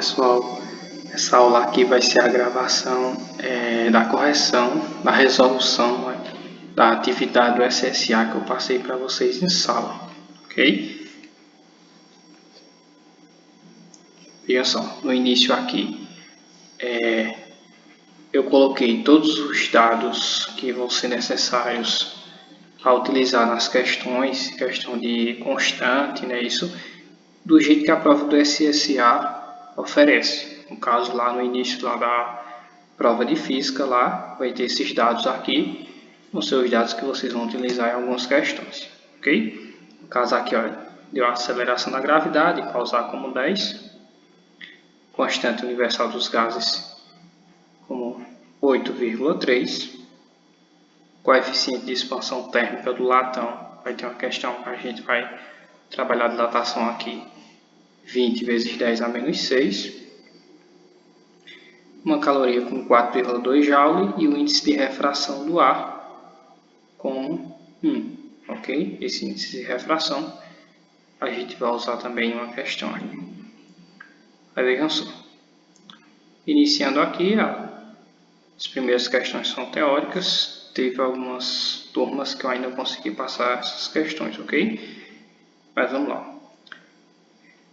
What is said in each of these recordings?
pessoal, essa aula aqui vai ser a gravação da correção, da resolução, né, da atividade do SSA que eu passei para vocês em sala, ok? Veja só, no início aqui eu coloquei todos os dados que vão ser necessários a utilizar nas questões, questão de constante, né, isso do jeito que a prova do SSA oferece. No caso, lá no início lá da prova de física, lá vai ter esses dados aqui, vão ser os dados que vocês vão utilizar em algumas questões, ok? No caso aqui, olha, deu a aceleração da gravidade, causar como 10, constante universal dos gases como 8,3, coeficiente de expansão térmica do latão, vai ter uma questão que a gente vai trabalhar de dilatação aqui, 20 vezes 10 a menos 6, uma caloria com 4,2 Joule e o índice de refração do ar com 1, ok? Esse índice de refração a gente vai usar também em uma questão aqui. Aí vejam só, iniciando aqui, as primeiras questões são teóricas, teve algumas turmas que eu ainda consegui passar essas questões, ok? Mas vamos lá.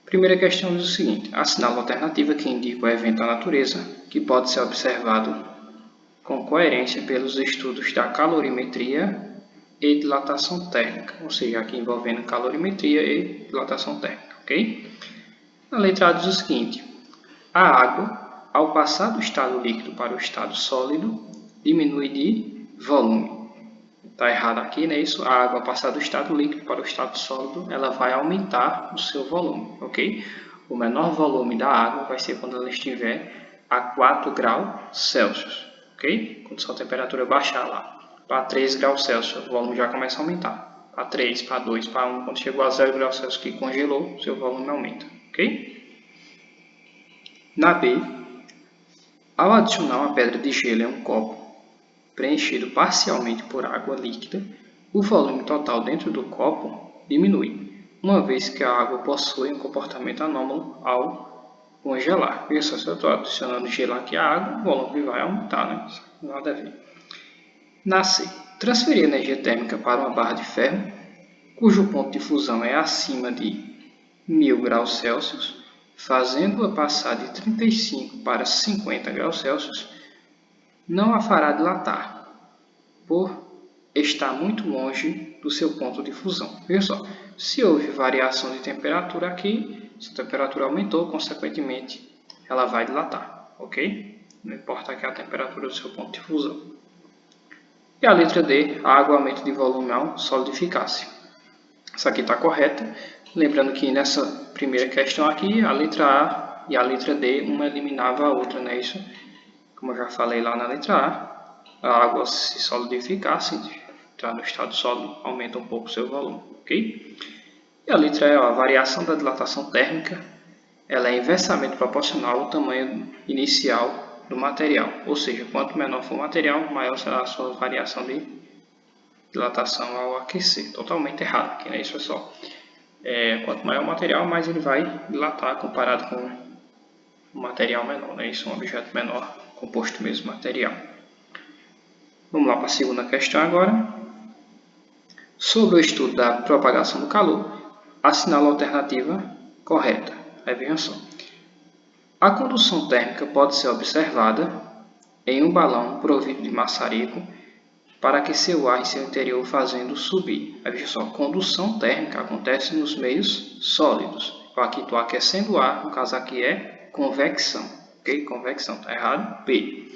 Primeira questão diz o seguinte: assinala a alternativa que indica o evento da natureza, que pode ser observado com coerência pelos estudos da calorimetria e dilatação térmica, ou seja, aqui envolvendo calorimetria e dilatação térmica, ok? Na letra A diz o seguinte: a água, ao passar do estado líquido para o estado sólido, diminui de volume. Está errado aqui, né? Isso, a água passar do estado líquido para o estado sólido, ela vai aumentar o seu volume, ok? O menor volume da água vai ser quando ela estiver a 4 graus Celsius, ok? Quando sua temperatura baixar lá para 3 graus Celsius, o volume já começa a aumentar. Para 3, para 2, para 1, quando chegou a 0 graus Celsius que congelou, seu volume aumenta, ok? Na B, ao adicionar uma pedra de gelo em um copo preenchido parcialmente por água líquida, o volume total dentro do copo diminui, uma vez que a água possui um comportamento anômalo ao congelar. Veja só, se eu estou adicionando gelo aqui à água, o volume vai aumentar, né? Nada a ver. Na C, transferir energia térmica para uma barra de ferro, cujo ponto de fusão é acima de 1000 graus Celsius, fazendo-a passar de 35 para 50 graus Celsius, não a fará dilatar, por estar muito longe do seu ponto de fusão. Veja só, se houve variação de temperatura aqui, se a temperatura aumentou, consequentemente, ela vai dilatar, ok? Não importa aqui a temperatura do seu ponto de fusão. E a letra D, a água aumenta de volume ao solidificar-se. Essa aqui está correta. Lembrando que nessa primeira questão aqui, a letra A e a letra D, uma eliminava a outra, não é isso? Como eu já falei lá na letra A água se solidificar, se entrar no estado sólido, aumenta um pouco o seu volume, ok? E a letra E, a variação da dilatação térmica, ela é inversamente proporcional ao tamanho inicial do material, ou seja, quanto menor for o material, maior será a sua variação de dilatação ao aquecer. Totalmente errado aqui, né? Isso é só. Quanto maior o material, mais ele vai dilatar comparado com um material menor, né? Isso é um objeto menor, composto do mesmo material. Vamos lá para a segunda questão agora. Sobre o estudo da propagação do calor, assinala a alternativa correta. Aí vejam só. A condução térmica pode ser observada em um balão provido de maçarico para aquecer o ar em seu interior, fazendo subir. Aí veja só, condução térmica acontece nos meios sólidos. Eu aqui estou aquecendo o ar, no caso aqui é convecção. Ok? Convecção, está errado? B.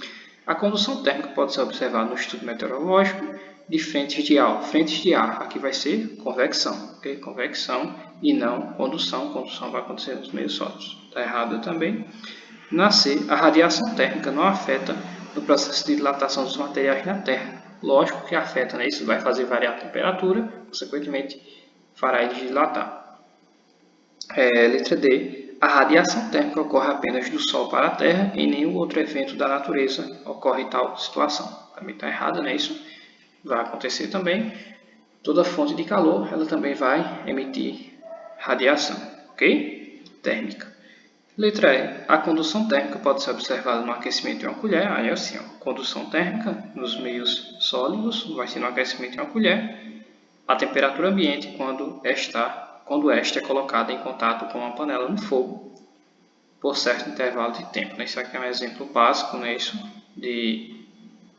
A condução térmica pode ser observada no estudo meteorológico de frentes de ar. Frentes de ar, aqui vai ser convecção. Ok? Convecção e não condução. Condução vai acontecer nos meios sólidos. Está errado também. Na C, a radiação térmica não afeta no processo de dilatação dos materiais na Terra. Lógico que afeta, né? Isso vai fazer variar a temperatura, consequentemente fará ele dilatar. Letra D. A radiação térmica ocorre apenas do Sol para a Terra, em nenhum outro evento da natureza ocorre tal situação. Também está errado, né? Isso vai acontecer também. Toda fonte de calor, ela também vai emitir radiação, ok? Térmica. Letra E. A condução térmica pode ser observada no aquecimento de uma colher. Aí é assim, ó, condução térmica nos meios sólidos vai ser no aquecimento de uma colher. A temperatura ambiente quando esta é colocada em contato com uma panela no fogo por certo intervalo de tempo. Isso aqui é um exemplo básico, né, isso, de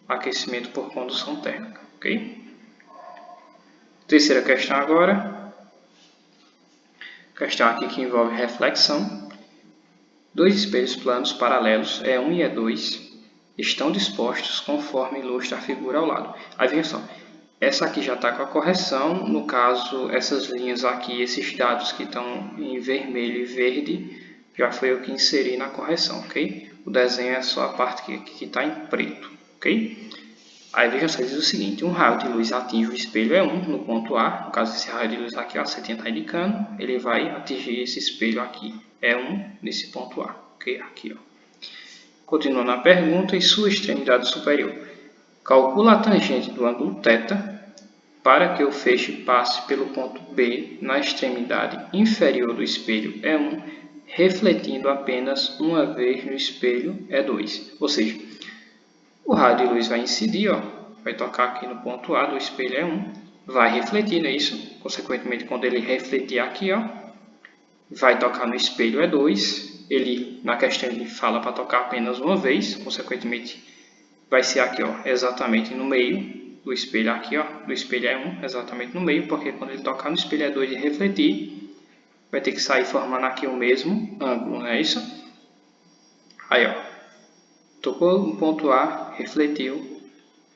aquecimento por condução térmica. Ok? Terceira questão agora. Questão aqui que envolve reflexão. Dois espelhos planos paralelos, E1 e E2, estão dispostos conforme ilustra a figura ao lado. Aí veja só, essa aqui já está com a correção, no caso, essas linhas aqui, esses dados que estão em vermelho e verde, já foi eu que inseri na correção, ok? O desenho é só a parte que está em preto, ok? Aí veja só, diz o seguinte, um raio de luz atinge o espelho E1 no ponto A, no caso esse raio de luz aqui, ó, 70 indicando, ele vai atingir esse espelho aqui, E1, nesse ponto A, ok? Aqui, ó. Continuando a pergunta, em sua extremidade superior, calcula a tangente do ângulo θ para que o feixe passe pelo ponto B na extremidade inferior do espelho E1, refletindo apenas uma vez no espelho E2, ou seja, o raio de luz vai incidir, ó, vai tocar aqui no ponto A do espelho E1, vai refletir, não é isso? Consequentemente, quando ele refletir aqui, ó, vai tocar no espelho E2, ele, na questão ele fala para tocar apenas uma vez, consequentemente vai ser aqui, ó, exatamente no meio do espelho aqui, ó, do espelho E1, exatamente no meio, porque quando ele tocar no espelho E2 e refletir, vai ter que sair formando aqui o mesmo ângulo, não é isso? Aí, ó, tocou no ponto A, refletiu,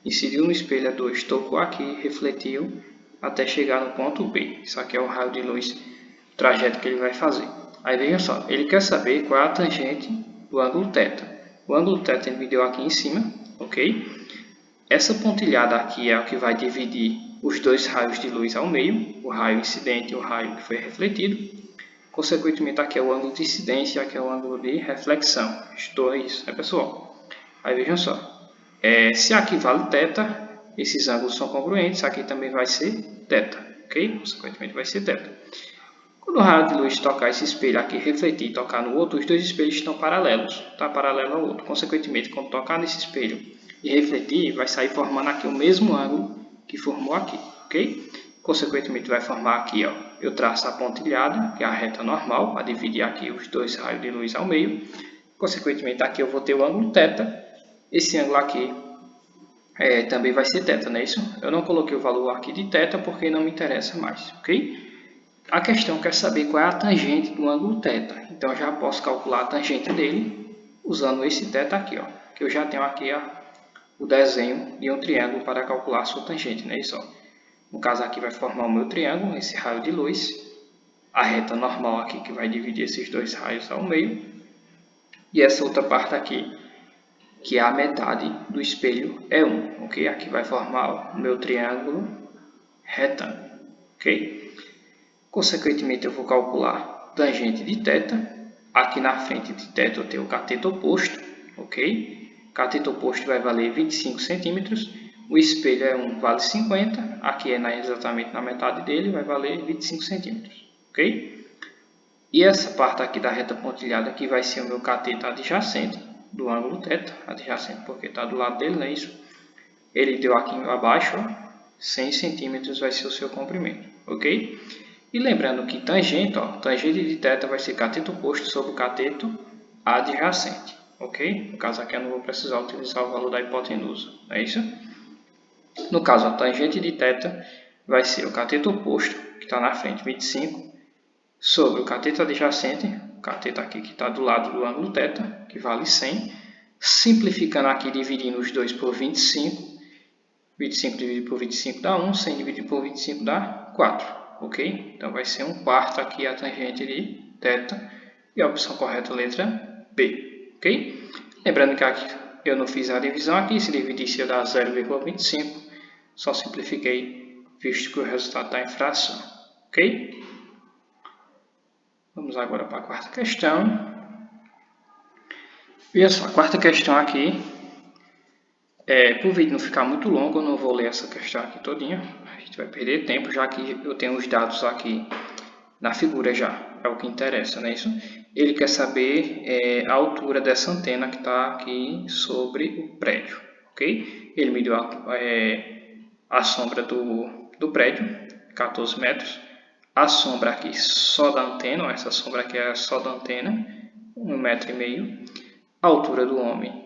incidiu no espelho E2, tocou aqui, refletiu, até chegar no ponto B. Isso aqui é o raio de luz, o trajeto que ele vai fazer. Aí veja só, ele quer saber qual é a tangente do ângulo θ. O ângulo θ ele me deu aqui em cima, ok? Essa pontilhada aqui é o que vai dividir os dois raios de luz ao meio, o raio incidente e o raio que foi refletido. Consequentemente, aqui é o ângulo de incidência e aqui é o ângulo de reflexão. Os dois, né, pessoal? Aí vejam só, se aqui vale θ, esses ângulos são congruentes, aqui também vai ser θ, ok? Consequentemente vai ser θ. Quando o raio de luz tocar esse espelho aqui, refletir e tocar no outro, os dois espelhos estão paralelos, tá? Paralelo ao outro. Consequentemente, quando tocar nesse espelho e refletir, vai sair formando aqui o mesmo ângulo que formou aqui, ok? Consequentemente, vai formar aqui, ó, eu traço a pontilhada, que é a reta normal, para dividir aqui os dois raios de luz ao meio. Consequentemente, aqui eu vou ter o ângulo θ. Esse ângulo aqui também vai ser θ, não é isso? Eu não coloquei o valor aqui de θ porque não me interessa mais, ok? A questão quer saber qual é a tangente do ângulo θ. Então, eu já posso calcular a tangente dele usando esse θ aqui, ó, que eu já tenho aqui o desenho de um triângulo para calcular a sua tangente, não é isso? Ó. No caso aqui vai formar o meu triângulo, esse raio de luz, a reta normal aqui que vai dividir esses dois raios ao meio, e essa outra parte aqui, que é a metade do espelho E1, ok? Aqui vai formar o meu triângulo retângulo, ok? Consequentemente, eu vou calcular tangente de θ. Aqui na frente de θ eu tenho o cateto oposto, ok? Cateto oposto vai valer 25 centímetros. O espelho E1 vale 50. Aqui é exatamente na metade dele, vai valer 25 centímetros, ok? E essa parte aqui da reta pontilhada aqui vai ser o meu cateto adjacente do ângulo θ. Adjacente porque está do lado dele, não é isso? Ele deu aqui abaixo, ó, 100 centímetros vai ser o seu comprimento, ok? E lembrando que tangente, ó, tangente de θ vai ser cateto oposto sobre o cateto adjacente, ok? No caso aqui eu não vou precisar utilizar o valor da hipotenusa, não é isso? No caso, a tangente de θ vai ser o cateto oposto, que está na frente, 25, sobre o cateto adjacente, o cateto aqui que está do lado do ângulo θ, que vale 100, simplificando aqui, dividindo os dois por 25, 25 dividido por 25 dá 1, 100 dividido por 25 dá 4. Ok? Então vai ser 1/4 aqui a tangente de θ e a opção correta letra B. Ok? Lembrando que aqui eu não fiz a divisão aqui, se dividisse ia dar 0,25. Só simplifiquei, visto que o resultado está em fração. Ok? Vamos agora para a quarta questão. Veja só, a quarta questão aqui, para o vídeo não ficar muito longo, eu não vou ler essa questão aqui todinha. A gente vai perder tempo, já que eu tenho os dados aqui na figura já, é o que interessa, não é isso? Ele quer saber a altura dessa antena que está aqui sobre o prédio, ok? Ele me deu a sombra do prédio, 14 metros. A sombra aqui só da antena, essa sombra aqui é só da antena, 1,5 m. A altura do homem,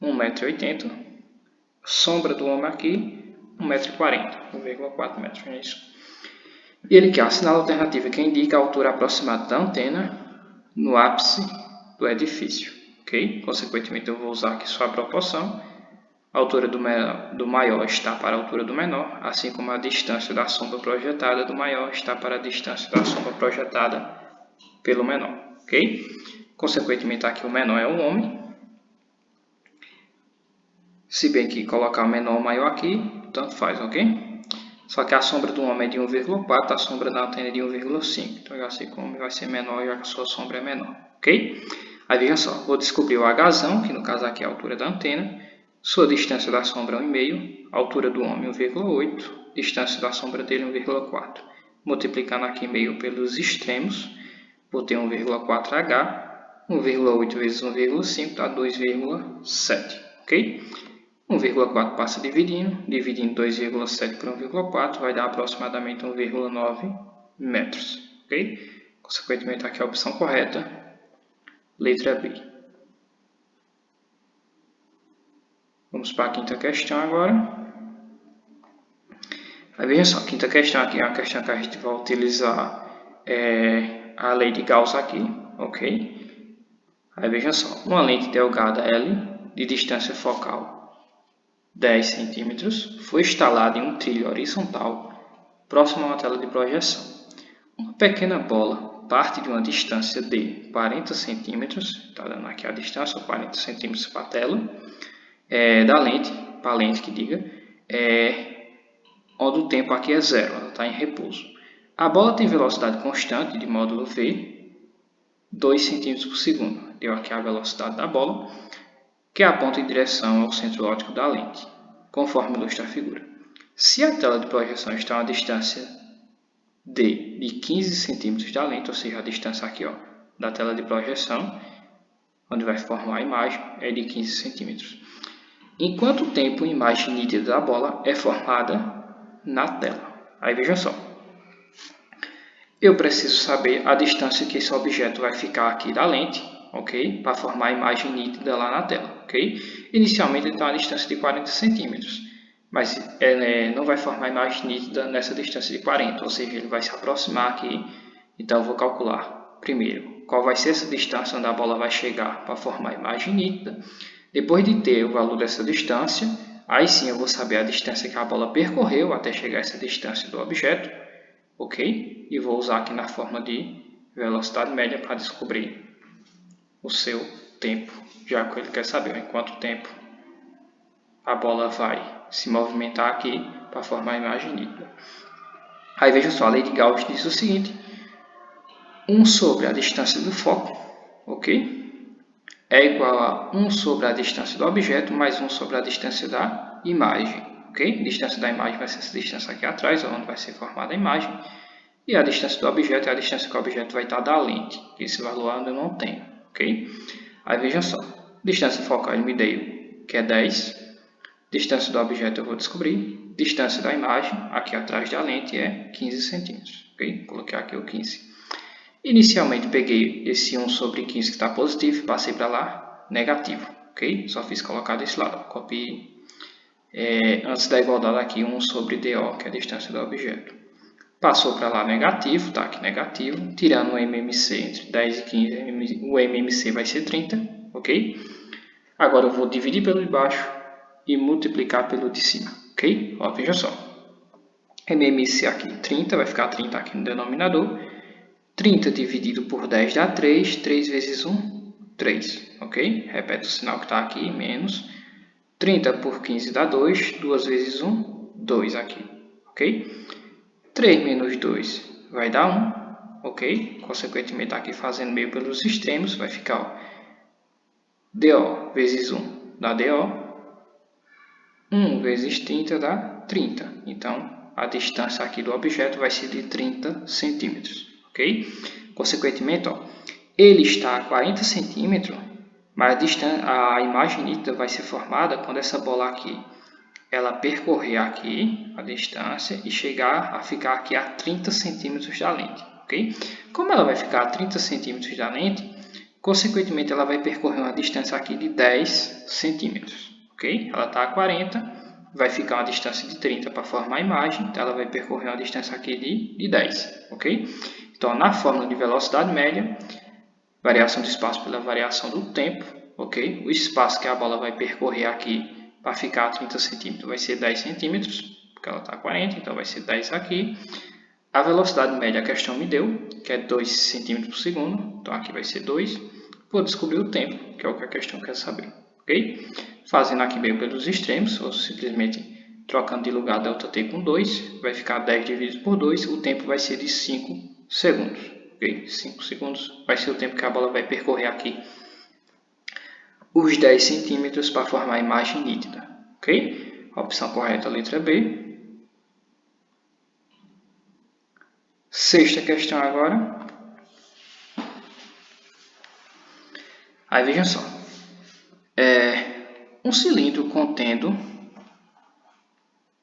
1,80 m. Sombra do homem aqui, 1,40 m, 1,4 metros, é isso. E ele quer assinala a alternativa que indica a altura aproximada da antena no ápice do edifício, ok? Consequentemente, eu vou usar aqui sua proporção. A altura do maior está para a altura do menor, assim como a distância da sombra projetada do maior está para a distância da sombra projetada pelo menor, ok? Consequentemente, aqui o menor é o homem. Se bem que colocar o menor ou o maior aqui, tanto faz, ok? Só que a sombra do homem é de 1,4, a sombra da antena é de 1,5. Então, eu já sei como vai ser menor, já que a sua sombra é menor, ok? Aí, veja só, vou descobrir o Hzão, que no caso aqui é a altura da antena. Sua distância da sombra é 1,5, altura do homem 1,8, distância da sombra dele 1,4. Multiplicando aqui meio pelos extremos, vou ter 1,4H, 1,8 vezes 1,5 dá 2,7, ok? 1,4 passa dividindo 2,7 por 1,4 vai dar aproximadamente 1,9 metros, ok? Consequentemente, aqui é a opção correta, letra B. Vamos para a quinta questão agora. Aí, veja só, a quinta questão aqui é uma questão que a gente vai utilizar a lei de Gauss aqui, ok? Aí, veja só, uma lente delgada L de distância focal 10 cm foi instalada em um trilho horizontal próximo a uma tela de projeção. Uma pequena bola parte de uma distância de 40 cm, está dando aqui a distância, 40 cm para a tela, da lente, para a lente que diga, onde o tempo aqui é zero, ela está em repouso. A bola tem velocidade constante de módulo V, 2 cm por segundo. Deu aqui a velocidade da bola, que aponta em direção ao centro óptico da lente, conforme ilustra a figura. Se a tela de projeção está a uma distância de 15 cm da lente, ou seja, a distância aqui da tela de projeção, onde vai formar a imagem, é de 15 cm. Em quanto tempo a imagem nítida da bola é formada na tela? Aí veja só. Eu preciso saber a distância que esse objeto vai ficar aqui da lente, ok? Para formar a imagem nítida lá na tela, ok? Inicialmente ele está a uma distância de 40 centímetros, mas não vai formar a imagem nítida nessa distância de 40, ou seja, ele vai se aproximar aqui. Então eu vou calcular primeiro qual vai ser essa distância onde a bola vai chegar para formar a imagem nítida. Depois de ter o valor dessa distância, aí sim eu vou saber a distância que a bola percorreu até chegar a essa distância do objeto, ok? E vou usar aqui na forma de velocidade média para descobrir o seu tempo, já que ele quer saber em quanto tempo a bola vai se movimentar aqui para formar a imagem nítida. Aí veja só, a lei de Gauss diz o seguinte: 1 sobre a distância do foco, ok? É igual a 1 sobre a distância do objeto mais 1 sobre a distância da imagem, ok? A distância da imagem vai ser essa distância aqui atrás, onde vai ser formada a imagem. E a distância do objeto é a distância que o objeto vai estar da lente, que esse valor ainda não tem, ok? Aí veja só, distância focal ele me deu, que é 10. Distância do objeto eu vou descobrir. Distância da imagem, aqui atrás da lente, é 15 centímetros, ok? Coloquei aqui o 15. Inicialmente peguei esse 1 sobre 15 que está positivo e passei para lá negativo, ok? Só fiz colocar desse lado, copiei. Antes da igualdade aqui 1 sobre DO, que é a distância do objeto. Passou para lá negativo, tá aqui negativo. Tirando o MMC entre 10 e 15, o MMC vai ser 30, ok? Agora eu vou dividir pelo de baixo e multiplicar pelo de cima, ok? Ó, veja só. MMC aqui 30, vai ficar 30 aqui no denominador. 30 dividido por 10 dá 3, 3 vezes 1, 3, ok? Repete o sinal que está aqui, menos. 30 por 15 dá 2, 2 vezes 1, 2 aqui, ok? 3 menos 2 vai dar 1, ok? Consequentemente, aqui fazendo meio pelos extremos, vai ficar DO vezes 1 dá DO. 1 vezes 30 dá 30. Então, a distância aqui do objeto vai ser de 30 centímetros, ok? Consequentemente, ó, ele está a 40 centímetros, mas a imagem nítida vai ser formada quando essa bola aqui ela percorrer aqui a distância e chegar a ficar aqui a 30 centímetros da lente, ok? Como ela vai ficar a 30 centímetros da lente, consequentemente ela vai percorrer uma distância aqui de 10 centímetros, ok? Ela está a 40, vai ficar uma distância de 30 para formar a imagem, então ela vai percorrer uma distância aqui de 10, ok? Então, na fórmula de velocidade média, variação do espaço pela variação do tempo, ok? O espaço que a bola vai percorrer aqui para ficar a 30 centímetros vai ser 10 centímetros, porque ela está a 40, então vai ser 10 aqui. A velocidade média a questão me deu, que é 2 centímetros por segundo, então aqui vai ser 2. Vou descobrir o tempo, que é o que a questão quer saber, ok? Fazendo aqui bem pelos extremos, ou simplesmente trocando de lugar ΔT com 2, vai ficar 10 dividido por 2, o tempo vai ser de 5 segundos, ok? 5 segundos vai ser o tempo que a bola vai percorrer aqui os 10 centímetros para formar a imagem nítida, ok? A opção correta é a letra B. Sexta questão agora. Aí vejam só. Um cilindro contendo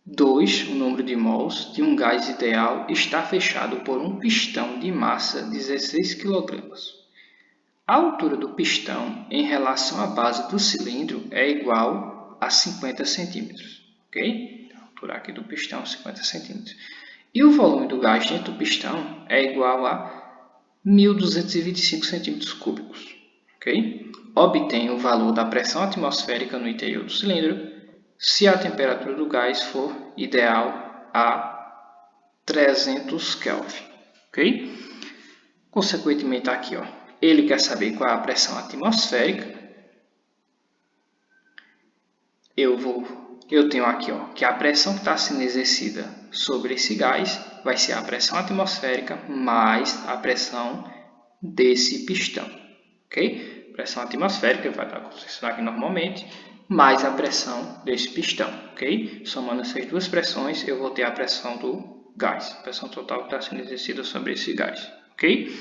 2, o número de mols, de um gás ideal está fechado por um pistão de massa 16 kg. A altura do pistão em relação à base do cilindro é igual a 50 cm, ok? A altura aqui do pistão é 50 cm. E o volume do gás dentro do pistão é igual a 1.225 cm3, ok? Obtenha o valor da pressão atmosférica no interior do cilindro se a temperatura do gás for ideal a 300 Kelvin, ok? Consequentemente aqui, ó, ele quer saber qual é a pressão atmosférica. Eu tenho aqui, ó, que a pressão que está sendo exercida sobre esse gás vai ser a pressão atmosférica mais a pressão desse pistão, ok? Pressão atmosférica vai estar acontecendo aqui normalmente, mais a pressão desse pistão, ok? Somando essas duas pressões, eu vou ter a pressão do gás, a pressão total que está sendo exercida sobre esse gás, ok?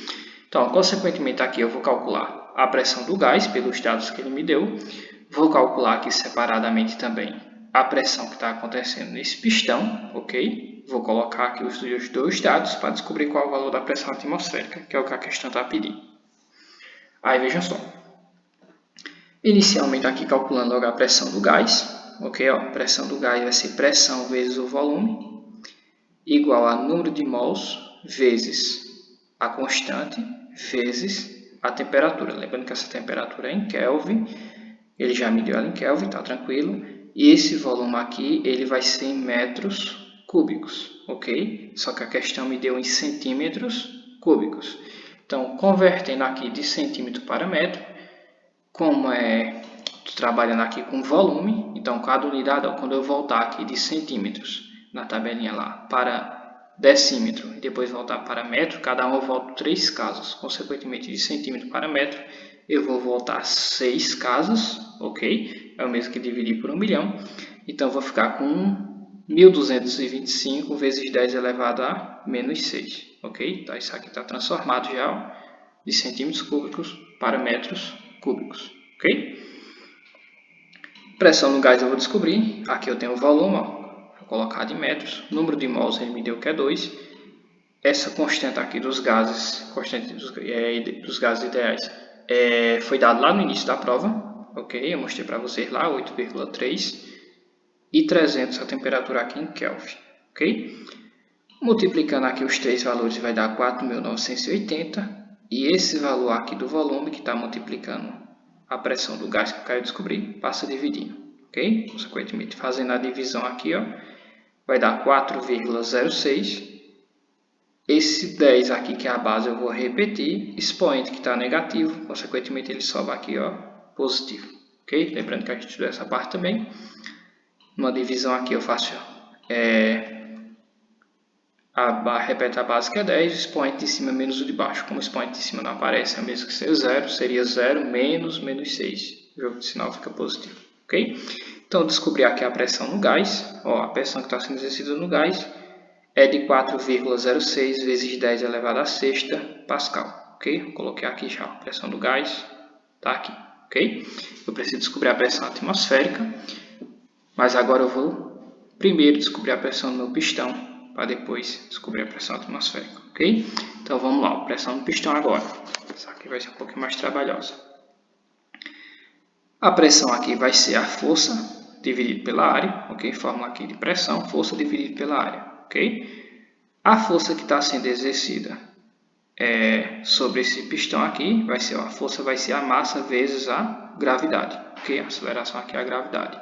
Então, consequentemente, aqui eu vou calcular a pressão do gás pelos dados que ele me deu. Vou calcular aqui separadamente também a pressão que está acontecendo nesse pistão, ok? Vou colocar aqui os dois dados para descobrir qual é o valor da pressão atmosférica, que é o que a questão está pedindo. Aí, vejam só. Inicialmente, aqui calculando logo a pressão do gás, ok? Ó, a pressão do gás vai ser pressão vezes o volume, igual a número de mols vezes a constante vezes a temperatura. Lembrando que essa temperatura é em Kelvin, ele já mediu ela em Kelvin, tá tranquilo. E esse volume aqui, ele vai ser em metros cúbicos, ok? Só que a questão me deu em centímetros cúbicos. Então, convertendo aqui de centímetro para metro, como estou trabalhando aqui com volume, então cada unidade, ó, quando eu voltar aqui de centímetros na tabelinha lá para decímetro e depois voltar para metro, cada um eu volto 3 casas. Consequentemente, de centímetro para metro, eu vou voltar 6 casas, ok? É o mesmo que dividir por 1 milhão. Então, eu vou ficar com 1.225 vezes 10 elevado a menos 6, ok? Então, isso aqui está transformado já, ó, de centímetros cúbicos para metros cúbicos, ok? Pressão no gás eu vou descobrir. Aqui eu tenho o volume, ó. Vou colocar de metros, número de mols ele me deu que é 2. Essa constante aqui dos gases, constante dos gases ideais, foi dado lá no início da prova, ok? Eu mostrei para vocês lá, 8,3 e 300 a temperatura aqui em Kelvin, ok? Multiplicando aqui os três valores vai dar 4.980 e esse valor aqui do volume que está multiplicando a pressão do gás que eu quero descobrir, passa dividindo, ok? Consequentemente, fazendo a divisão aqui, ó, vai dar 4,06. Esse 10 aqui, que é a base, eu vou repetir. Expoente que está negativo, consequentemente ele sobe aqui, ó, positivo. Ok? Lembrando que a gente estudou essa parte também. Uma divisão aqui eu faço, repete a base que é 10, o expoente de cima menos o de baixo. Como o expoente de cima não aparece, é o mesmo que ser 0, seria 0 menos 6. O jogo de sinal fica positivo. Ok? Então, eu descobri aqui a pressão no gás, ó, a pressão que está sendo exercida no gás, é de 4,06 vezes 10 elevado à sexta Pascal, ok? Vou colocar aqui já a pressão do gás, tá aqui, ok? Eu preciso descobrir a pressão atmosférica, mas agora eu vou primeiro descobrir a pressão do meu pistão, para depois descobrir a pressão atmosférica, ok? Então vamos lá, a pressão do pistão agora. Essa aqui vai ser um pouquinho mais trabalhosa. A pressão aqui vai ser a força dividido pela área, ok? Fórmula aqui de pressão, força dividido pela área, ok? A força que está sendo exercida sobre esse pistão aqui, a força vai ser a massa vezes a gravidade, ok? A aceleração aqui é a gravidade.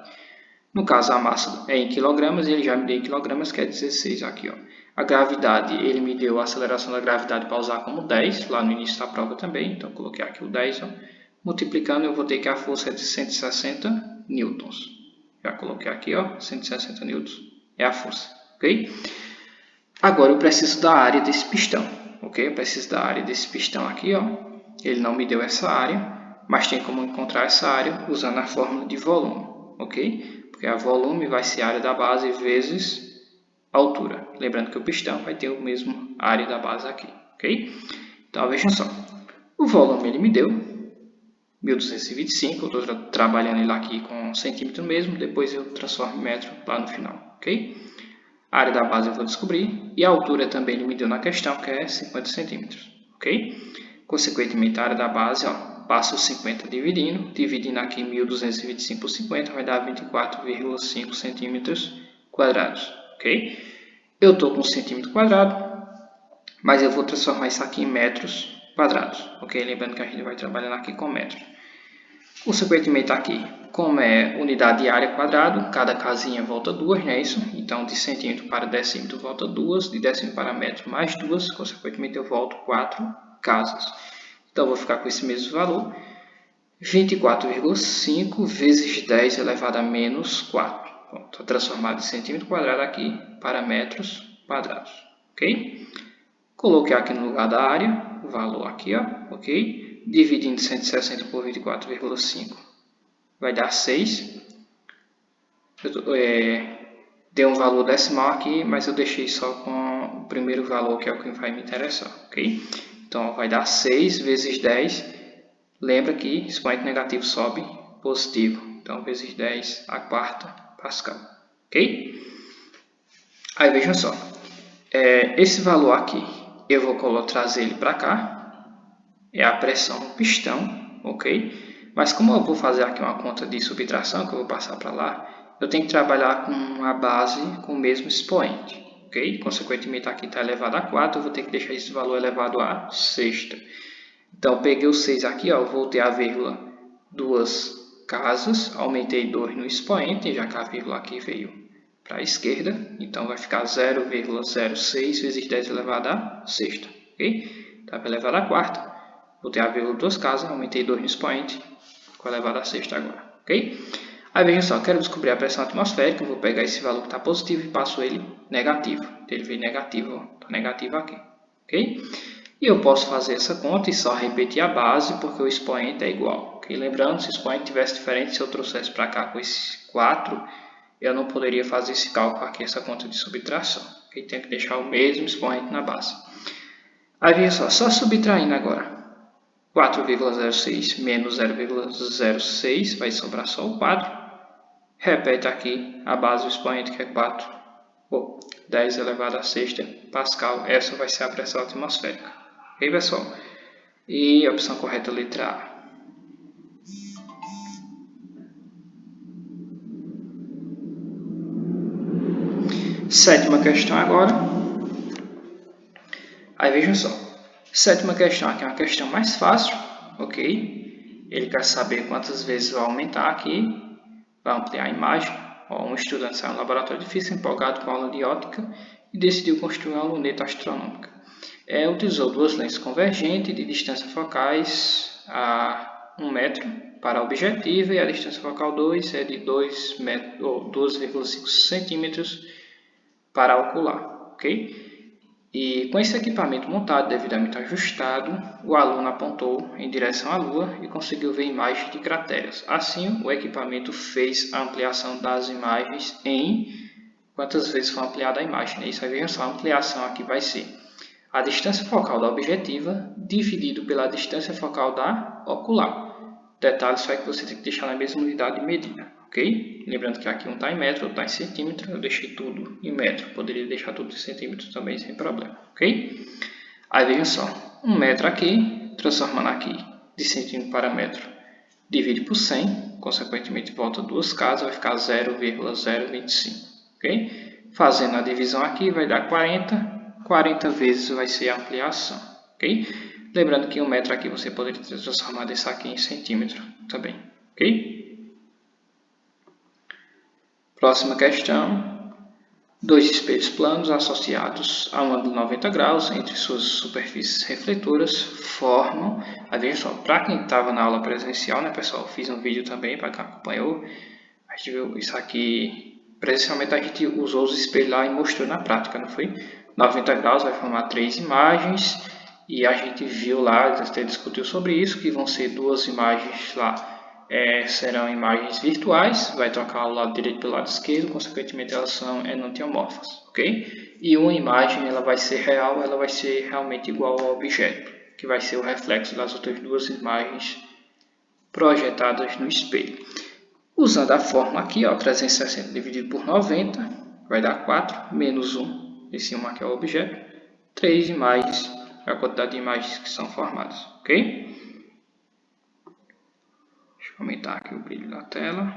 No caso, a massa é em quilogramas, ele já me deu em quilogramas, que é 16 aqui, ó. A gravidade, ele me deu a aceleração da gravidade para usar como 10, lá no início da prova também, então eu coloquei aqui o 10, ó. Multiplicando, eu vou ter que a força é de 160 newtons. Já coloquei aqui, ó, 160 newtons é a força, ok? Agora eu preciso da área desse pistão, ok? Eu preciso da área desse pistão aqui, ó. Ele não me deu essa área, mas tem como encontrar essa área usando a fórmula de volume, ok? Porque a volume vai ser a área da base vezes a altura. Lembrando que o pistão vai ter o mesmo área da base aqui, ok? Então vejam só, o volume ele me deu 1225, eu estou trabalhando ele aqui com centímetro mesmo, depois eu transformo em metro lá no final, ok? A área da base eu vou descobrir e a altura também ele me deu na questão, que é 50 centímetros, ok? Consequentemente, a área da base, ó, passa os 50 dividindo aqui 1225 por 50, vai dar 24,5 centímetros quadrados, ok? Eu estou com centímetro quadrado, mas eu vou transformar isso aqui em metros quadrados, ok? Lembrando que a gente vai trabalhando aqui com metros. Consequentemente aqui, como é unidade de área quadrado, cada casinha volta 2, não é isso? Então de centímetro para decímetro volta 2, de decímetro para metro mais 2, consequentemente eu volto 4 casas. Então eu vou ficar com esse mesmo valor, 24,5 vezes 10 elevado a menos 4. Estou transformado de centímetro quadrado aqui para metros quadrados, ok? Coloquei aqui no lugar da área, o valor aqui, ó, ok? Dividindo 160 por 24,5 vai dar 6. Deu um valor decimal aqui, mas eu deixei só com o primeiro valor, que é o que vai me interessar, ok? Então vai dar 6 vezes 10. Lembra que expoente negativo sobe positivo. Então vezes 10 a quarta Pascal, ok? Aí vejam só, esse valor aqui eu vou trazer ele para cá, é a pressão no pistão, ok? Mas como eu vou fazer aqui uma conta de subtração, que eu vou passar para lá, eu tenho que trabalhar com a base com o mesmo expoente, ok? Consequentemente aqui está elevado a 4, eu vou ter que deixar esse valor elevado a sexta. Então eu peguei o 6 aqui, ó, voltei a vírgula duas casas, aumentei 2 no expoente, já que a vírgula aqui veio para a esquerda, então vai ficar 0,06 vezes 10 elevado a sexta, ok? Estava elevado a quarta, voltei a vírgula duas casas, aumentei 2 no expoente, ficou elevado a sexta agora, ok? Aí veja só, quero descobrir a pressão atmosférica, eu vou pegar esse valor que está positivo e passo ele negativo, ele veio negativo, está negativo aqui, ok? E eu posso fazer essa conta e só repetir a base, porque o expoente é igual, ok? Lembrando, se o expoente tivesse diferente, se eu trouxesse para cá com esse 4, eu não poderia fazer esse cálculo aqui, essa conta de subtração. Okay? Tenho que deixar o mesmo expoente na base. Aí veja só subtraindo agora. 4,06 menos 0,06, vai sobrar só o 4. Repete aqui a base do expoente, que é 4. 10 elevado a sexta Pascal. Essa vai ser a pressão atmosférica. Ok, pessoal? E a opção correta é a letra A. Sétima questão agora. Aí vejam só. Sétima questão aqui é uma questão mais fácil, ok? Ele quer saber quantas vezes vai aumentar aqui, vai ampliar a imagem. Ó, um estudante saiu no laboratório de física empolgado com a aula de óptica e decidiu construir uma luneta astronômica. Utilizou duas lentes convergentes de distância focais a 1 metro para a objetiva e a distância focal 2 é de 2,5 centímetros para a ocular, ok? E com esse equipamento montado devidamente ajustado, o aluno apontou em direção à Lua e conseguiu ver imagens de crateras. Assim, o equipamento fez a ampliação das imagens em quantas vezes for ampliada a imagem. Né? Isso aí, veja só, a ampliação aqui vai ser a distância focal da objetiva dividido pela distância focal da ocular. Detalhe só é que você tem que deixar na mesma unidade de medida, ok? Lembrando que aqui um está em metro, outro está em centímetro, eu deixei tudo em metro. Poderia deixar tudo em centímetros também sem problema, ok? Aí vejam só, 1 metro aqui, transformando aqui de centímetro para metro, divide por 100, consequentemente volta duas casas, vai ficar 0,025, ok? Fazendo a divisão aqui vai dar 40 vezes vai ser a ampliação, ok? Lembrando que 1 metro aqui você poderia transformar isso aqui em centímetro também, ok? Próxima questão. 2 espelhos planos associados a um ângulo de 90 graus entre suas superfícies refletoras formam, veja só, para quem estava na aula presencial, né pessoal, fiz um vídeo também para quem acompanhou, a gente viu isso aqui, presencialmente a gente usou os espelhos lá e mostrou na prática, não foi? 90 graus vai formar 3 imagens e a gente viu lá, até discutiu sobre isso, que vão ser 2 imagens lá. Serão imagens virtuais, vai trocar o lado direito pelo lado esquerdo, consequentemente elas são enantiomorfas, ok? E uma imagem ela vai ser real, ela vai ser realmente igual ao objeto, que vai ser o reflexo das outras 2 imagens projetadas no espelho. Usando a fórmula aqui, ó, 360 dividido por 90, vai dar 4, menos 1, esse 1 aqui é o objeto, 3 imagens, é a quantidade de imagens que são formadas, ok? Deixa eu aumentar aqui o brilho da tela.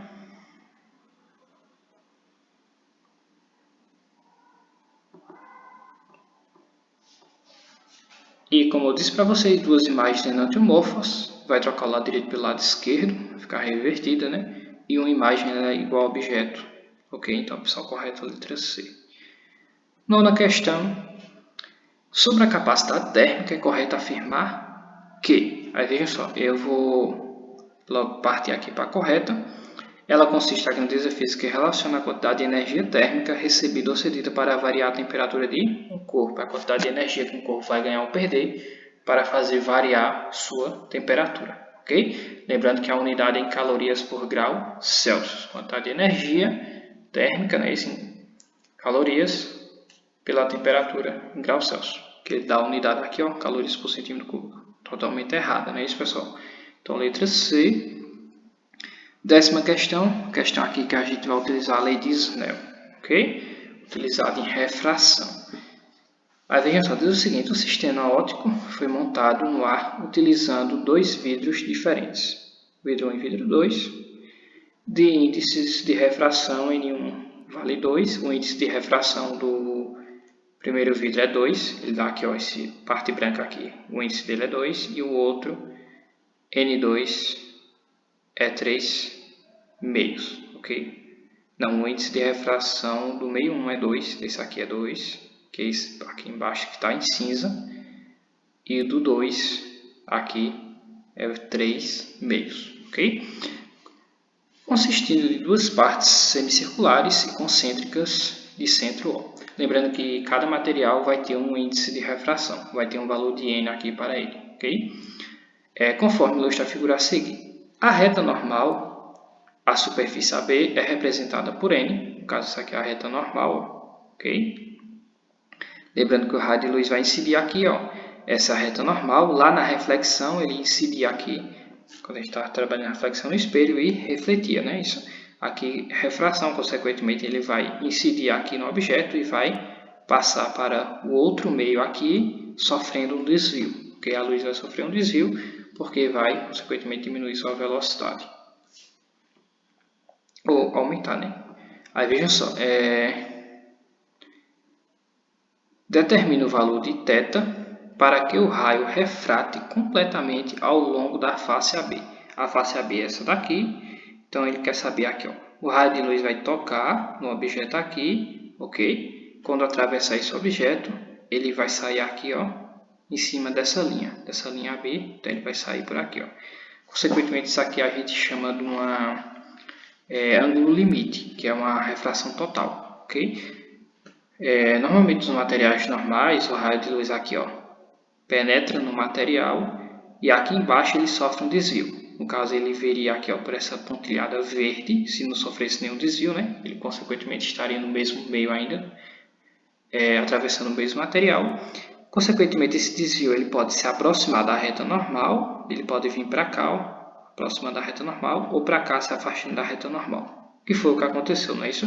E como eu disse para vocês, 2 imagens enantiomorfas, vai trocar o lado direito pelo lado esquerdo, vai ficar revertida, né? E uma imagem é igual ao objeto, ok? Então, a opção correta é a letra C. Nona questão. Sobre a capacidade térmica, é correto afirmar que, aí veja só, eu vou logo partir aqui para a correta. Ela consiste na grandeza física que relaciona a quantidade de energia térmica recebida ou cedida para variar a temperatura de um corpo, a quantidade de energia que um corpo vai ganhar ou perder para fazer variar sua temperatura, ok? Lembrando que a unidade é em calorias por grau Celsius, quantidade de energia térmica, né, calorias pela temperatura em grau Celsius, que dá a unidade aqui, ó, calorias por centímetro cúbico. Totalmente errada, não é isso, pessoal? Então, letra C. 10ª questão aqui que a gente vai utilizar a lei de Snell, ok? Utilizada em refração. Aí veja só, diz o seguinte, o sistema óptico foi montado no ar utilizando 2 vidros diferentes, vidro 1 e vidro 2, de índices de refração N1 vale 2, o índice de refração do primeiro vidro é 2, ele dá aqui, ó, essa parte branca aqui, o índice dele é 2, e o outro, N2, é 3 meios, ok? Não, o índice de refração do meio 1 é 2, esse aqui é 2, que é esse aqui embaixo que está em cinza, e do 2 aqui é 3 meios, ok? Consistindo de 2 partes semicirculares e concêntricas de centro O. Lembrando que cada material vai ter um índice de refração, vai ter um valor de N aqui para ele, ok? Conforme ilustra a figura a seguir. A reta normal, a superfície AB, é representada por N, no caso, essa aqui é a reta normal, ok? Lembrando que o raio de luz vai incidir aqui, ó, essa reta normal, lá na reflexão ele incidia aqui, quando a gente está trabalhando a reflexão no espelho e refletia, né? Isso aqui, refração, consequentemente, ele vai incidir aqui no objeto e vai passar para o outro meio aqui, sofrendo um desvio, porque a luz vai sofrer um desvio, porque vai, consequentemente, diminuir sua velocidade. Ou aumentar, né? Aí, vejam só, determina o valor de θ para que o raio refrate completamente ao longo da face AB. A face AB é essa daqui, então ele quer saber aqui, ó, o raio de luz vai tocar no objeto aqui, ok? Quando atravessar esse objeto, ele vai sair aqui, ó, em cima dessa linha AB, então ele vai sair por aqui, ó. Consequentemente, isso aqui a gente chama de uma ângulo limite, que é uma refração total, ok? Normalmente nos materiais normais, o raio de luz aqui, ó, penetra no material e aqui embaixo ele sofre um desvio. no caso ele viria aqui ó, por essa pontilhada verde, se não sofresse nenhum desvio, né? Ele consequentemente estaria no mesmo meio ainda, atravessando o mesmo material. Consequentemente, esse desvio ele pode se aproximar da reta normal, ele pode vir para cá, ó, aproximando da reta normal, ou para cá, se afastando da reta normal. Que foi o que aconteceu, não é isso?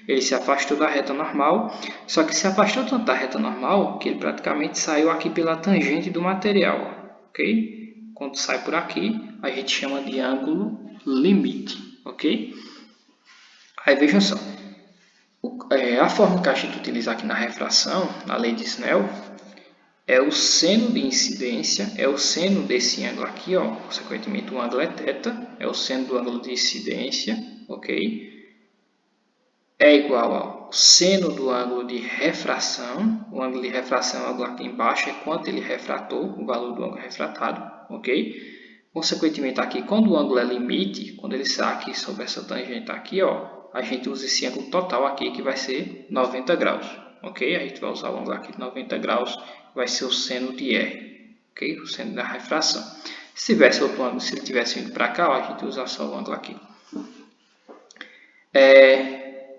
Ele se afastou da reta normal, só que se afastou tanto da reta normal que ele praticamente saiu aqui pela tangente do material, ok? Quando sai por aqui, a gente chama de ângulo limite, ok? Aí vejam só, a forma que a gente utiliza aqui na refração, na lei de Snell, é o seno de incidência, é o seno desse ângulo aqui, ó, consequentemente o ângulo é θ, é o seno do ângulo de incidência, ok? É igual ao seno do ângulo de refração, o ângulo de refração é o ângulo aqui embaixo, é quanto ele refratou, o valor do ângulo refratado, ok? Consequentemente aqui, quando o ângulo é limite, quando ele sai aqui sobre essa tangente aqui, ó, a gente usa esse ângulo total aqui que vai ser 90 graus, ok? A gente vai usar o ângulo aqui de 90 graus, vai ser o seno de R, ok? O seno da refração. Se tivesse outro ângulo, se ele tivesse vindo para cá, ó, a gente usa só o ângulo aqui.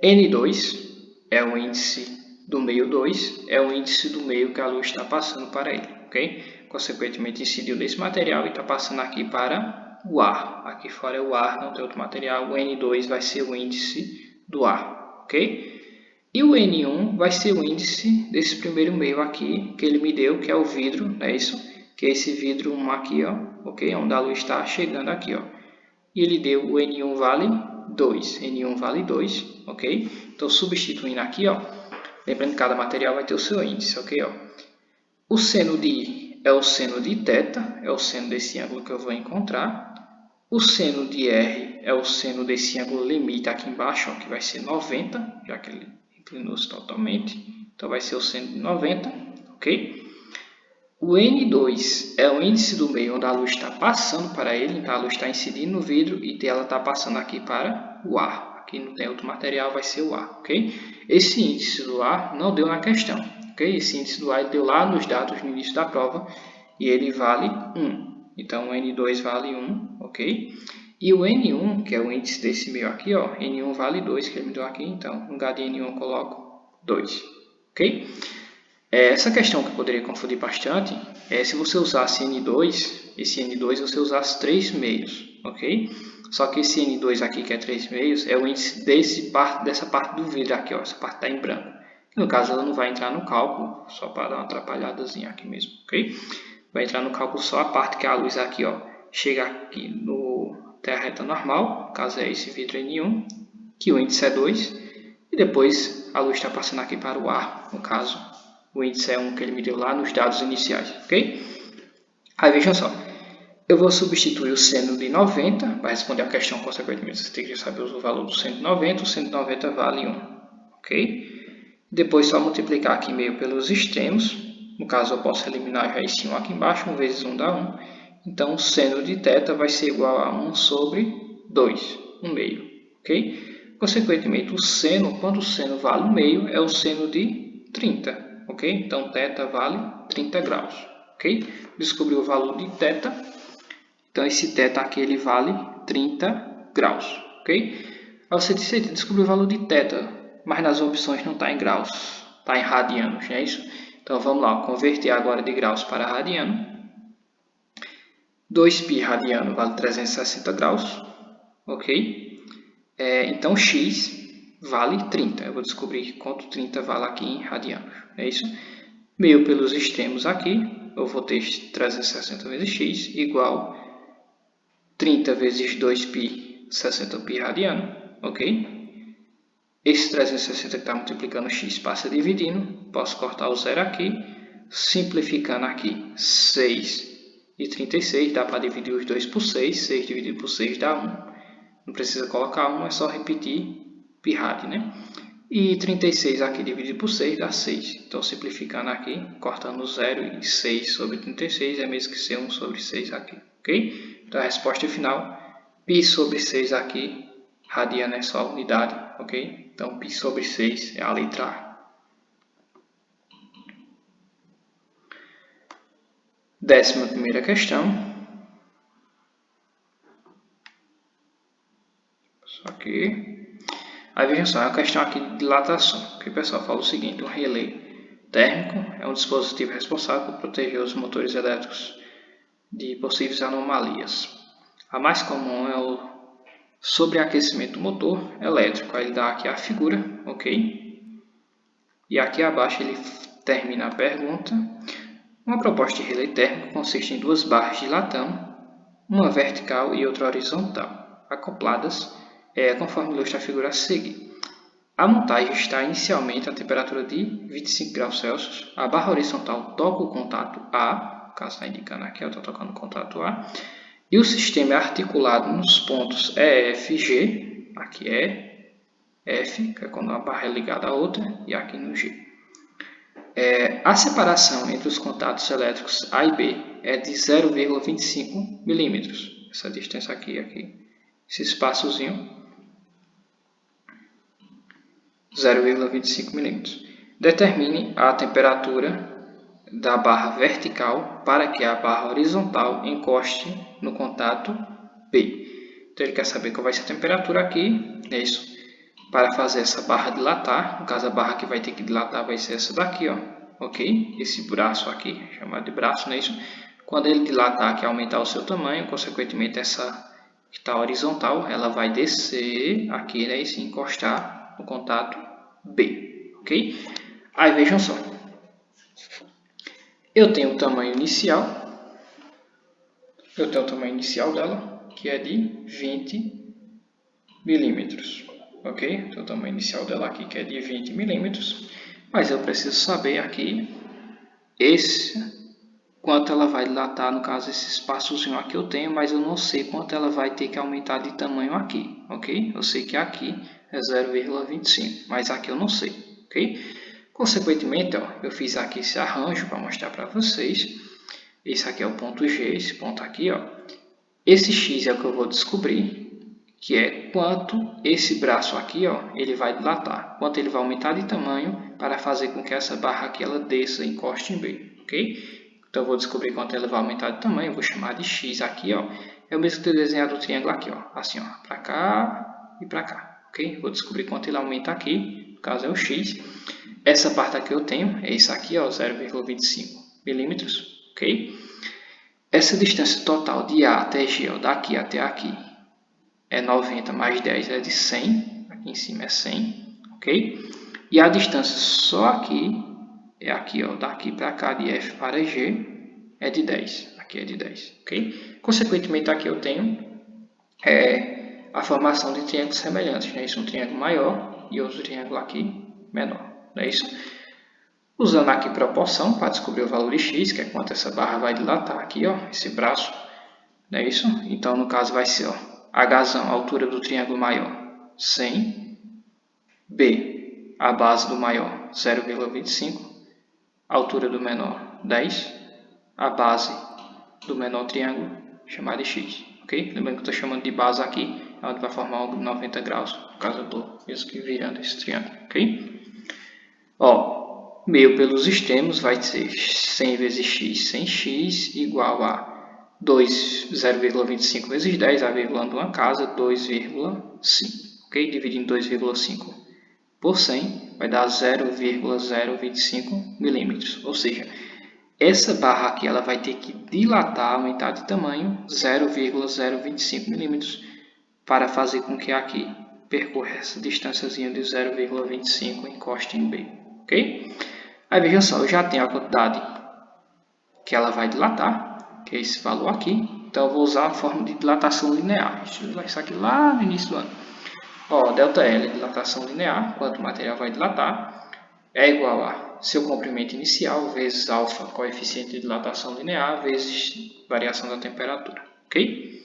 N2 é o índice do meio 2, é o índice do meio que a luz está passando para ele, ok? Consequentemente, incidiu nesse material e está passando aqui para o ar. Aqui fora é o ar, não tem outro material. O N2 vai ser o índice do ar, ok? E o N1 vai ser o índice desse primeiro meio aqui, que ele me deu, que é o vidro, não é isso? Que é esse vidro 1 aqui, ó, ok? Onde a luz está chegando aqui, ó. E ele deu o N1 vale 2, N1 vale 2, ok? Então, substituindo aqui, ó, lembrando que cada material vai ter o seu índice, ok? Ó. O seno de I é o seno de θ, é o seno desse ângulo que eu vou encontrar. O seno de R é o seno desse ângulo limite aqui embaixo, ó, que vai ser 90, já que ele inclinou-se totalmente. Então, vai ser o seno de 90, ok? O N2 é o índice do meio onde a luz está passando para ele, então a luz está incidindo no vidro e ela está passando aqui para o ar. Aqui não tem outro material, vai ser o ar, ok? Esse índice do ar não deu na questão, ok? Esse índice do ar ele deu lá nos dados no início da prova e ele vale 1. Então o N2 vale 1, ok? E o N1, que é o índice desse meio aqui, ó, N1 vale 2, que ele me deu aqui, então no lugar de N1 eu coloco 2, ok? Essa questão que eu poderia confundir bastante é se você usasse N2, esse N2 você usasse 3 meios, ok? Só que esse N2 aqui, que é 3 meios, é o índice dessa parte do vidro aqui, ó, essa parte está em branco. No caso, ela não vai entrar no cálculo, só para dar uma atrapalhadazinha aqui mesmo, ok? Vai entrar no cálculo só a parte que a luz aqui, ó, chega aqui até a reta normal, no caso é esse vidro N1, que o índice é 2, e depois a luz está passando aqui para o ar, no caso. O índice é 1 que ele me deu lá nos dados iniciais, ok? Aí vejam só, eu vou substituir o seno de 90, para responder a questão, consequentemente, você tem que saber o valor do seno de 90, o seno de 90 vale 1, ok? Depois só multiplicar aqui meio pelos extremos, no caso eu posso eliminar já esse 1 aqui embaixo, 1 vezes 1 dá 1, então o seno de θ vai ser igual a 1 sobre 2, 1 meio, ok? Consequentemente, o seno, quando o seno vale 1 meio, é o seno de 30. Ok? Então, θ vale 30 graus. Ok? Descobri o valor de θ. Então, esse θ aqui ele vale 30 graus. Ok? Aí você disse, descobriu o valor de θ, mas nas opções não está em graus, está em radianos, não é isso? Então, vamos lá, converter agora de graus para radiano. 2π radiano vale 360 graus. Ok? Então, x vale 30. Eu vou descobrir quanto 30 vale aqui em radianos. É isso? Meio pelos extremos aqui, eu vou ter 360 vezes x igual 30 vezes 2π, 60π radiano, ok? Esse 360 que está multiplicando x passa dividindo, posso cortar o zero aqui, simplificando aqui 6 e 36, dá para dividir os dois por 6, 6 dividido por 6 dá 1. Não precisa colocar 1, é só repetir π rad, né? E 36 aqui dividido por 6 dá 6. Então, simplificando aqui, cortando 0 e 6 sobre 36 é mesmo que ser 1 sobre 6 aqui, ok? Então, a resposta final, π sobre 6 aqui, radiano é só unidade, ok? Então, π sobre 6 é a letra A. 11ª questão. Só que... Aí vejam só, é uma questão aqui de dilatação. Que o pessoal fala o seguinte: um relé térmico é um dispositivo responsável por proteger os motores elétricos de possíveis anomalias. A mais comum é o sobreaquecimento do motor elétrico. Aí ele dá aqui a figura, ok? E aqui abaixo ele termina a pergunta. Uma proposta de relé térmico consiste em duas barras de latão, uma vertical e outra horizontal, acopladas, conforme ilustra a figura a seguir. A montagem está inicialmente a temperatura de 25 graus Celsius. A barra horizontal toca o contato A, no caso está indicando aqui, eu estou tocando o contato A, e o sistema é articulado nos pontos E, F e G. Aqui é F, que é quando uma barra é ligada à outra, e aqui no G. A separação entre os contatos elétricos A e B é de 0,25 milímetros. Essa distância aqui, esse espaçozinho, 0,25 milímetros. Determine a temperatura da barra vertical para que a barra horizontal encoste no contato B. Então ele quer saber qual vai ser a temperatura aqui, é isso, para fazer essa barra dilatar. No caso, a barra que vai ter que dilatar vai ser essa daqui, ó, ok? Esse braço aqui, chamado de braço, não é isso? Quando ele dilatar aqui, aumentar o seu tamanho, consequentemente essa que está horizontal, ela vai descer aqui, né, e se encostar no contato B, ok? Aí vejam só, eu tenho o tamanho inicial dela, que é de 20 milímetros, ok? Então, o tamanho inicial dela aqui, que é de 20 milímetros, mas eu preciso saber aqui quanto ela vai dilatar, no caso, esse espaçozinho aqui eu tenho, mas eu não sei quanto ela vai ter que aumentar de tamanho aqui, ok? Eu sei que aqui é 0,25, mas aqui eu não sei, ok? Consequentemente, ó, eu fiz aqui esse arranjo para mostrar para vocês. Esse aqui é o ponto G, esse ponto aqui, ó. Esse X é o que eu vou descobrir, que é quanto esse braço aqui, ó, ele vai dilatar, quanto ele vai aumentar de tamanho para fazer com que essa barra aqui ela desça e encoste em B, ok? Então eu vou descobrir quanto ela vai aumentar de tamanho, eu vou chamar de X aqui, ó. É o mesmo que eu desenhado o triângulo aqui, ó, assim, ó, para cá e para cá, ok? Vou descobrir quanto ele aumenta aqui, no caso é o X. Essa parte aqui eu tenho, é isso aqui, 0,25 milímetros, ok? Essa distância total de A até G, ó, daqui até aqui, é 90 mais 10 é de 100, aqui em cima é 100, ok? E a distância só aqui, é aqui, ó, daqui para cá, de F para G, é de 10, aqui é de 10, ok? Consequentemente, aqui eu tenho a formação de triângulos semelhantes, né? Isso, um triângulo maior e outro triângulo aqui menor. Não é isso? Usando aqui proporção para descobrir o valor de x, que é quanto essa barra vai dilatar aqui, ó, esse braço, não é isso? Então, no caso, vai ser, ó, Hzão, a altura do triângulo maior, 100, B, a base do maior, 0,25, a altura do menor, 10, a base do menor triângulo, chamada de x, ok? Lembrando que eu estou chamando de base aqui, é onde vai formar um 90 graus, no caso eu estou mesmo que virando esse triângulo, ok? Ó, meio pelos extremos vai ser 100 vezes x sem x igual a 0,25 vezes 10, a vírgula de uma casa, 2,5. Ok? Dividindo 2,5 por 100 vai dar 0,025 milímetros. Ou seja, essa barra aqui ela vai ter que dilatar, aumentar de tamanho 0,025 milímetros para fazer com que aqui percorra essa distânciazinha de 0,25 e encoste em B. Ok? Aí vejam só, eu já tenho a quantidade que ela vai dilatar, que é esse valor aqui. Então eu vou usar a forma de dilatação linear. Deixa eu usar isso aqui lá no início do ano. Ó, ΔL, dilatação linear, quanto o material vai dilatar, é igual a seu comprimento inicial vezes alfa, coeficiente de dilatação linear, vezes variação da temperatura. Ok?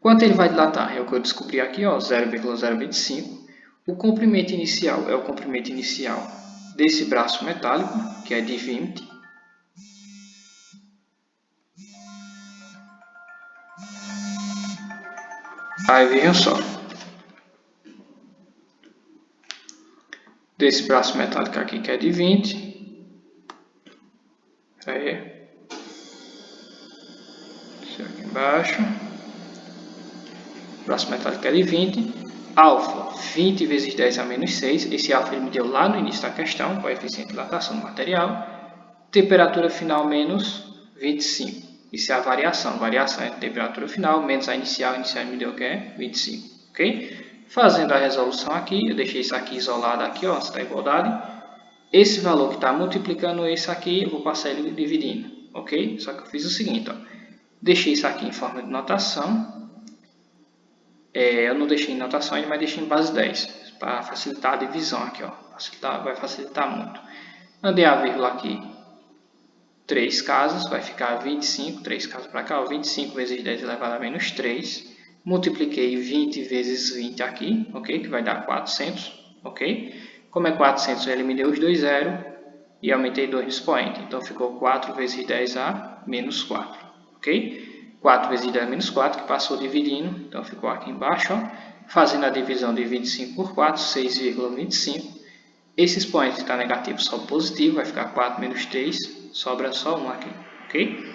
Quanto ele vai dilatar? É o que eu descobri aqui, 0,025. O comprimento inicial é o comprimento inicial desse braço metálico, que é de 20. Aí vejam só. Desse braço metálico aqui, que é de 20. Isso aqui embaixo. Próxima metódica é de 20. Alfa, 20 vezes 10 a menos 6. Esse alfa ele me deu lá no início da questão, coeficiente de dilatação do material. Temperatura final menos 25. Isso é a variação. Variação é a temperatura final menos a inicial. A inicial me deu o que é 25. Ok? Fazendo a resolução aqui, eu deixei isso aqui isolado aqui, ó, antes da igualdade. Esse valor que está multiplicando esse aqui, eu vou passar ele dividindo. Ok? Só que eu fiz o seguinte, ó. Deixei isso aqui em forma de notação. Eu não deixei em notação ainda, mas deixei em base 10. Para facilitar a divisão aqui, ó. Vai facilitar muito. Andei a vírgula aqui 3 casas, vai ficar 25, 3 casas para cá, ó, 25 vezes 10 elevado a menos 3. Multipliquei 20 vezes 20 aqui, ok? Que vai dar 400, ok? Como é 400, ele me deu os dois zeros e aumentei 2 no expoente. Então, ficou 4 vezes 10 a menos 4, ok? 4 vezes 10 a menos 4, que passou dividindo. Então, ficou aqui embaixo, ó. Fazendo a divisão de 25 por 4, 6,25. Esse expoente está negativo, sobe positivo, vai ficar 4 menos 3, sobra só 1 aqui, ok?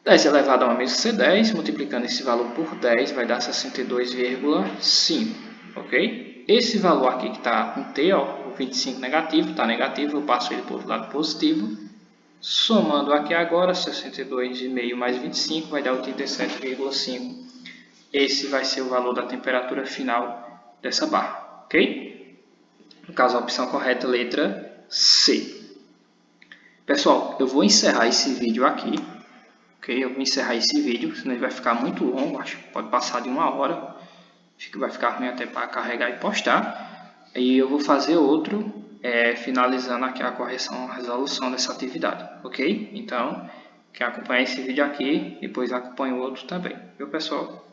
10 elevado a 1 menos C10, multiplicando esse valor por 10, vai dar 62,5, ok? Esse valor aqui que está com T, ó, o 25 negativo, está negativo, eu passo ele para o outro lado positivo. Somando aqui agora, 62,5 mais 25 vai dar 87,5. Esse vai ser o valor da temperatura final dessa barra, ok? No caso, a opção correta, letra C. Pessoal, eu vou encerrar esse vídeo aqui. Ok? Eu vou encerrar esse vídeo, senão ele vai ficar muito longo, acho que pode passar de 1 hora. Acho que vai ficar ruim até para carregar e postar. E eu vou fazer outro, finalizando aqui a correção, a resolução dessa atividade, ok? Então, quem acompanhar esse vídeo aqui, depois acompanha o outro também, viu pessoal?